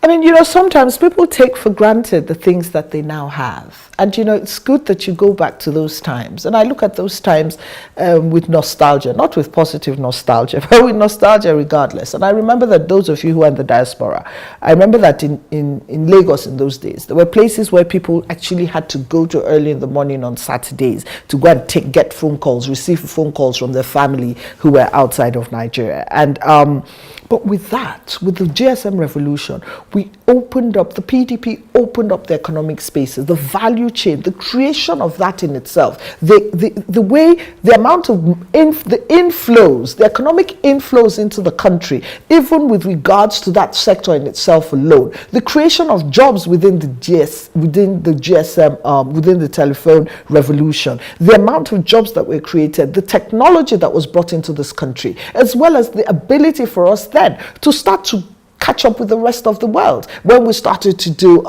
I mean, sometimes people take for granted the things that they now have. And, it's good that you go back to those times. And I look at those times with nostalgia, not with positive nostalgia, but with nostalgia regardless. And I remember that those of you who are in the diaspora, I remember that in Lagos in those days, there were places where people actually had to go to early in the morning on Saturdays to go and get phone calls, receive phone calls from their family who were outside of Nigeria. And but with the GSM revolution, we opened up, the PDP opened up the economic spaces, the value chain, the creation of that in itself, the way, the amount of the inflows, the economic inflows into the country, even with regards to that sector in itself alone, the creation of jobs within the GSM, within the telephone revolution, the amount of jobs that were created, the technology that was brought into this country, as well as the ability for us then to start to catch up with the rest of the world when we started to do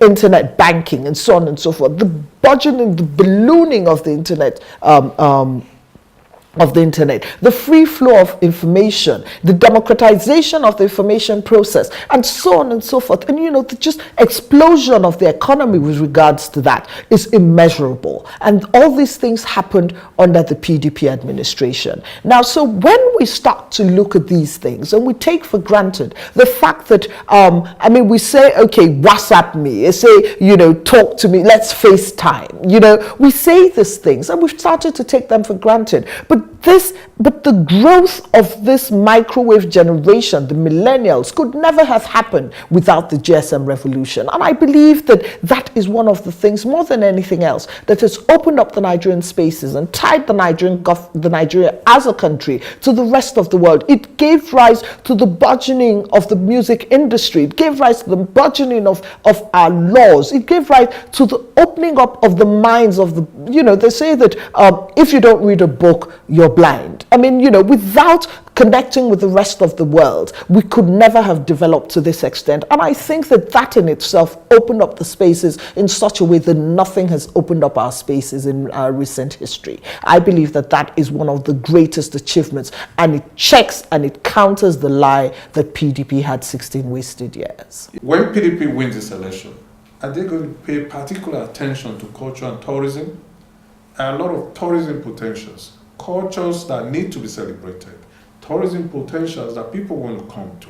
internet banking and so on and so forth. The burgeoning, the ballooning of the internet, the free flow of information, the democratization of the information process, and so on and so forth. And the just explosion of the economy with regards to that is immeasurable. And all these things happened under the PDP administration. Now, so when we start to look at these things and we take for granted the fact that, we say, okay, WhatsApp me, say, talk to me, let's FaceTime, we say these things and we've started to take them for granted. But the growth of this microwave generation, the millennials, could never have happened without the GSM revolution. And I believe that that is one of the things, more than anything else, that has opened up the Nigerian spaces and tied the Nigeria as a country to the rest of the world. It gave rise to the burgeoning of the music industry. It gave rise to the burgeoning of our laws. It gave rise to the opening up of the minds of the, they say that if you don't read a book, you're blind. Without connecting with the rest of the world, we could never have developed to this extent. And I think that that in itself opened up the spaces in such a way that nothing has opened up our spaces in our recent history. I believe that that is one of the greatest achievements, and it checks and it counters the lie that PDP had 16 wasted years. When PDP wins this election, are they going to pay particular attention to culture and tourism? A lot of tourism potentials, cultures that need to be celebrated, tourism potentials that people want to come to.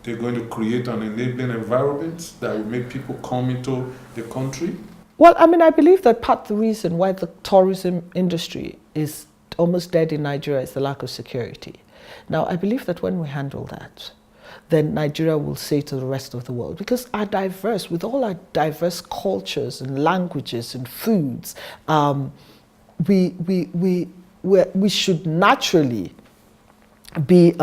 They're going to create an enabling environment that will make people come into the country. Well, I believe that part of the reason why the tourism industry is almost dead in Nigeria is the lack of security. Now, I believe that when we handle that, then Nigeria will say to the rest of the world, because with all our diverse cultures and languages and foods, we should naturally be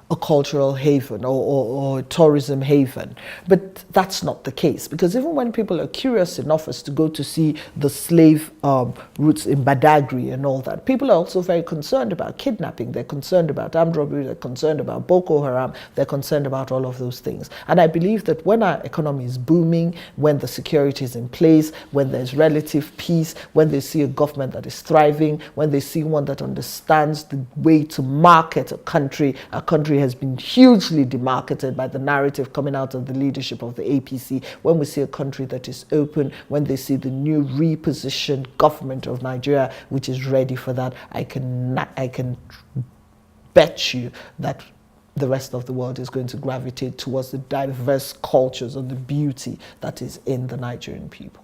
a cultural haven or a tourism haven. But that's not the case, because even when people are curious enough as to go to see the slave routes in Badagry and all that, people are also very concerned about kidnapping, they're concerned about armed robbery, they're concerned about Boko Haram, they're concerned about all of those things. And I believe that when our economy is booming, when the security is in place, when there's relative peace, when they see a government that is thriving, when they see one that understands the way to market a country has been hugely demarketed by the narrative coming out of the leadership of the APC, when we see a country that is open, when they see the new repositioned government of Nigeria, which is ready for that, I can bet you that the rest of the world is going to gravitate towards the diverse cultures and the beauty that is in the Nigerian people.